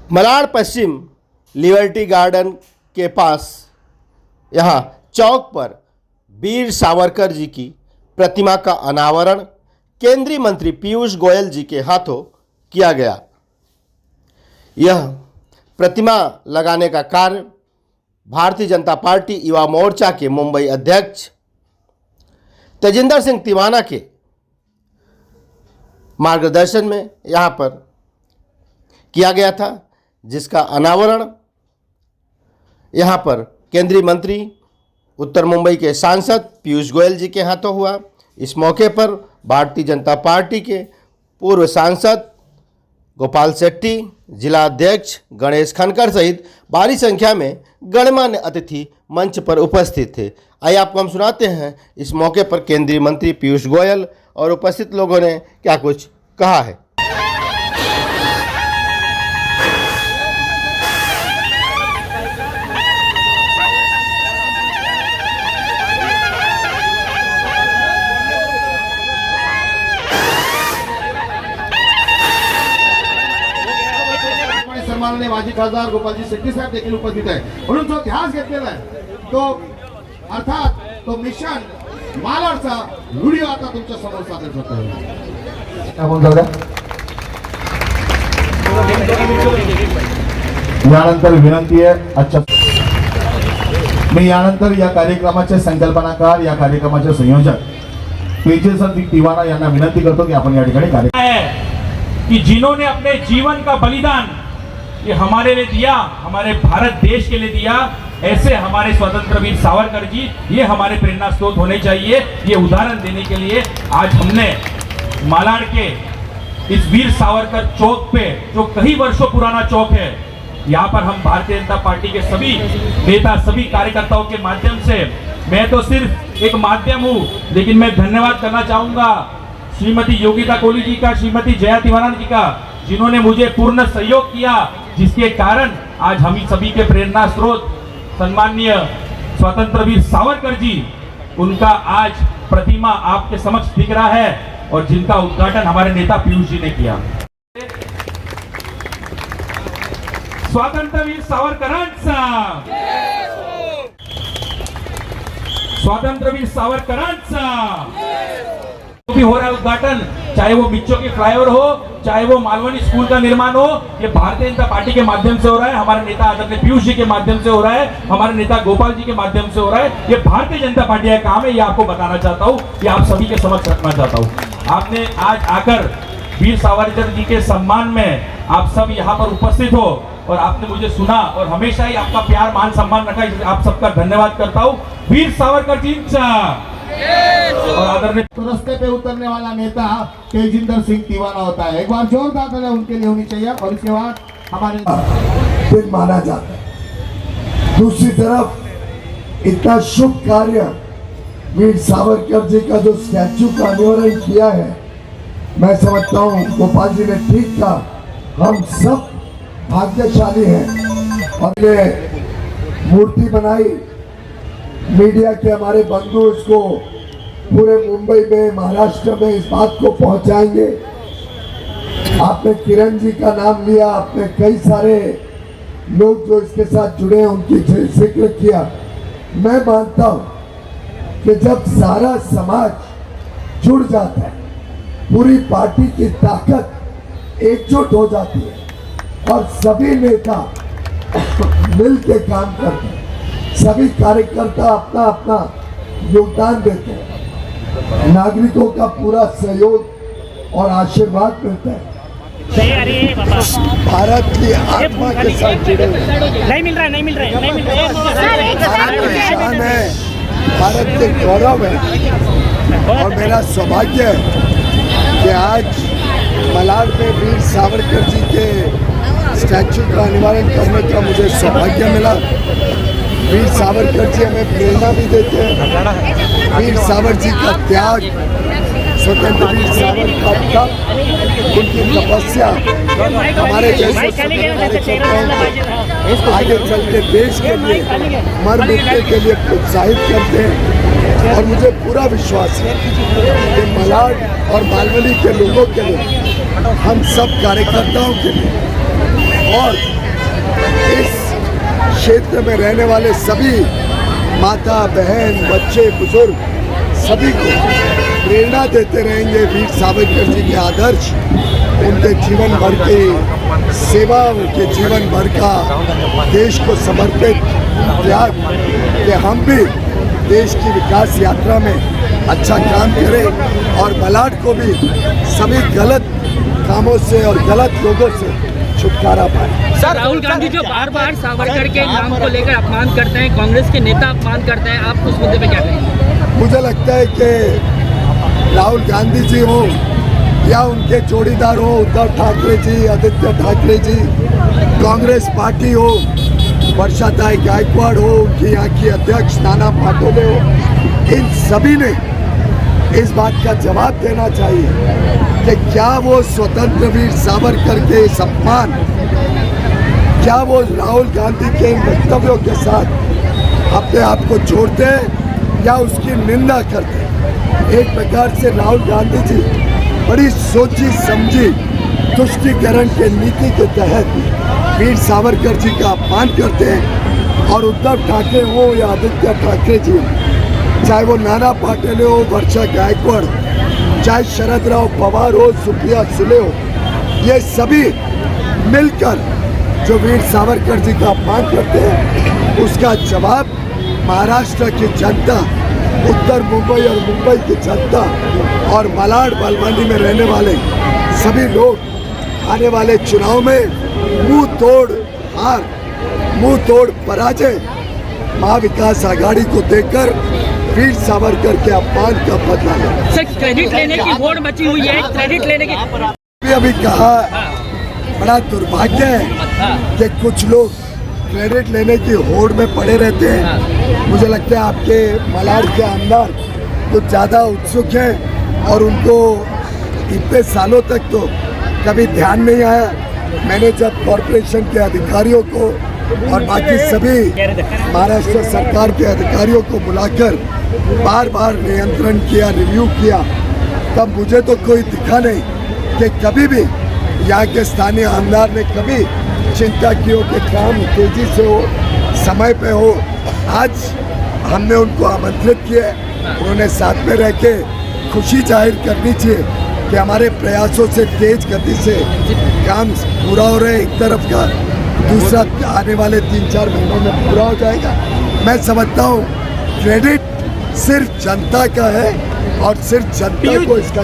मलाड पश्चिम liberty garden के पास यहाँ चौक पर वीर सावरकर जी की प्रतिमा का अनावरण केंद्रीय मंत्री पीयूष गोयल जी के हाथों किया गया। यह प्रतिमा लगाने का कार्य भारतीय जनता पार्टी युवा मोर्चा के मुंबई अध्यक्ष तेजिंदर सिंह तिवाना के मार्गदर्शन में यहाँ पर किया गया था, जिसका अनावरण यहाँ पर केंद्रीय मंत्री उत्तर मुंबई के सांसद पीयूष गोयल जी के हाथों हुआ। इस मौके पर भारतीय जनता पार्टी के पूर्व सांसद गोपाल शेट्टी, जिला अध्यक्ष गणेश खनकर सहित भारी संख्या में गणमान्य अतिथि मंच पर उपस्थित थे। आइए आपको हम सुनाते हैं इस मौके पर केंद्रीय मंत्री पीयूष गोयल और उपस्थित लोगों ने क्या कुछ कहा है। सन्माननीय माजी खासदार गोपालजी शेट्टी साहेब देखील उपस्थित आहे। म्हणून जो ध्यास घेतलेला आहे तो अर्थात तो मिशन मालाडचा व्हिडिओ आता तुमच्या समोर सादर करतो आहे। आपण जाऊया। यानंतर विनंती आहे अच्छा मी यानंतर या कार्यक्रमाचे संकल्पनाकार या कार्यक्रमाचे संयोजक तेजिंदर सिंह तिवाना यांना विनंती करतो की आपण या ठिकाणी कार्यक्रम कि जिन्होंने अपने जीवन का बलिदान ये हमारे लिए दिया, हमारे भारत देश के लिए दिया, ऐसे हमारे स्वतंत्र वीर सावरकर जी ये हमारे प्रेरणा स्रोत होने चाहिए। ये उदाहरण देने के लिए आज हमने मालाड के इस वीर सावरकर चौक पे, जो कई वर्षों पुराना चौक है, यहाँ पर हम भारतीय जनता पार्टी के सभी नेता, सभी कार्यकर्ताओं के माध्यम से, मैं तो सिर्फ एक माध्यम हूँ, लेकिन मैं धन्यवाद करना चाहूंगा श्रीमती योगिता कोहली जी का, श्रीमती जया तिवाना जी का, जिन्होंने मुझे पूर्ण सहयोग किया, जिसके कारण आज हम सभी के प्रेरणा स्रोत सम्माननीय स्वतंत्र वीर सावरकर जी, उनका आज प्रतिमा आपके समक्ष दिख रहा है और जिनका उद्घाटन हमारे नेता पीयूष जी ने किया। स्वातंत्र्य वीर सावरकरांचा, स्वातंत्र्य वीर सावरकरांचा भी हो रहा है उद्घाटन, चाहे वो मिच्चो के फ्लाईओवर हो, चाहे वो मालवनी स्कूल का निर्माण हो, ये भारतीय जनता पार्टी के माध्यम से हो रहा है, हमारे नेता आदरणीय पीयूष जी के माध्यम से हो रहा है, हमारे नेता गोपाल जी के माध्यम से हो रहा है। ये भारतीय जनता पार्टी का काम है, ये आपको बताना चाहता हूँ, ये आप सभी के समक्ष रखना चाहता हूँ। आपने आज आकर वीर सावरकर जी के सम्मान में आप सब यहाँ पर उपस्थित हो और आपने मुझे सुना और हमेशा ही आपका प्यार मान सम्मान रखा, आप सबका धन्यवाद करता हूँ। वीर सावरकर जी और आदरणीय रास्ते पे उतरने वाला नेता तेजिंदर सिंह तिवाना होता है। एक बार जोरदार तालियां उनके लिए होनी चाहिए और इसके बाद हमारे दिन माना जाता है। दूसरी तरफ इतना शुभ कार्य वीर सावरकर जी का जो स्टैचू का अनावरण किया है, मैं समझता हूँ गोपाल जी ने ठीक कहा, हम सब भाग्यशाली हैं और ये मूर्ति बनाई। मीडिया के हमारे बंधु इसको पूरे मुंबई में, महाराष्ट्र में इस बात को पहुंचाएंगे। आपने किरण जी का नाम लिया, आपने कई सारे लोग जो इसके साथ जुड़े हैं उनकी जिक्र किया। मैं मानता हूं कि जब सारा समाज जुड़ जाता है, पूरी पार्टी की ताकत एकजुट हो जाती है और सभी नेता मिल के काम करते हैं, सभी कार्यकर्ता अपना अपना योगदान देते हैं, नागरिकों का पूरा सहयोग और आशीर्वाद मिलता है। भारत की आत्मा के साथ जुड़े नहीं मिल रहा है शान है, भारत के गौरव है और मेरा सौभाग्य है कि आज मलाड में वीर सावरकर जी के स्टैचू का अनावरण करने का मुझे सौभाग्य मिला। वीर सावरकर जी हमें प्रेरणा भी देते हैं। वीर सावरकर जी का त्याग, स्वतंत्र वीर सावरकर का उनकी तपस्या हमारे जैसे आगे चल के देश के लिए, मर मिटने के लिए प्रोत्साहित करते हैं। और मुझे पूरा विश्वास है कि मलाड और मालवनी के लोगों के लिए, हम सब कार्यकर्ताओं के लिए और क्षेत्र में रहने वाले सभी माता बहन बच्चे बुजुर्ग सभी को प्रेरणा देते रहेंगे। वीर सावरकर जी के आदर्श, उनके जीवन भर की सेवा, उनके जीवन भर का देश को समर्पित त्याग, कि हम भी देश की विकास यात्रा में अच्छा काम करें और मलाड को भी सभी गलत कामों से और गलत लोगों से छुटकारा पाए। सर, राहुल गांधी जो बार बार सावरकर के नाम को लेकर अपमान करते हैं, कांग्रेस के नेता अपमान करते हैं, आप उस मुद्दे पे क्या कहेंगे? मुझे लगता है कि राहुल गांधी जी हो या उनके जोड़ीदार हो उद्धव ठाकरे जी, आदित्य ठाकरे जी, कांग्रेस पार्टी हो, वर्षाताई गायकवाड़ हो, उनकी यहाँ की अध्यक्ष नाना पाटोले हो, इन सभी ने इस बात का जवाब देना चाहिए कि क्या वो स्वतंत्र वीर सावरकर के सम्मान, क्या वो राहुल गांधी के इन वक्तव्यों के साथ अपने आप को जोड़ते हैं या उसकी निंदा करते हैं। एक प्रकार से राहुल गांधी जी बड़ी सोची समझी तुष्टीकरण के नीति के तहत वीर सावरकर जी का अपमान करते हैं। और उद्धव ठाकरे हो या आदित्य ठाकरे जी, चाहे वो नाना पाटोले हो, वर्षा गायकवाड़, चाहे शरद राव पवार हो, सुप्रिया सुले हो, ये सभी मिलकर जो वीर सावरकर जी का अपमान करते हैं, उसका जवाब महाराष्ट्र की जनता, उत्तर मुंबई और मुंबई की जनता और मलाड बलवानी में रहने वाले सभी लोग आने वाले चुनाव में मुंह तोड़ हार, मुंह तोड़ पराजय महाविकास आघाड़ी को देकर वीर सावरकर के अपमान का बदला लेंगे। सर, क्रेडिट लेने की होड़ मची हुई है, क्रेडिट लेने की अभी कहा, बड़ा दुर्भाग्य है कि कुछ लोग क्रेडिट लेने की होड़ में पड़े रहते हैं। मुझे लगता है आपके मलाड के अंदर कुछ ज़्यादा उत्सुक हैं और उनको इतने सालों तक तो कभी ध्यान नहीं आया। मैंने जब कॉरपोरेशन के अधिकारियों को और बाकी सभी महाराष्ट्र सरकार के अधिकारियों को बुलाकर बार बार नियंत्रण किया, रिव्यू किया, तब मुझे तो कोई दिखा नहीं कि कभी भी यहाँ के स्थानीय आमदार ने कभी चिंता की हो कि काम तेजी से हो, समय पे हो। आज हमने उनको आमंत्रित किया, उन्होंने साथ में रह के खुशी जाहिर करनी चाहिए कि हमारे प्रयासों से तेज गति से काम पूरा हो रहा है। एक तरफ का, दूसरा आने वाले 3-4 महीनों में पूरा हो जाएगा। मैं समझता हूँ क्रेडिट सिर्फ जनता का है और सिर्फ जनता को इसका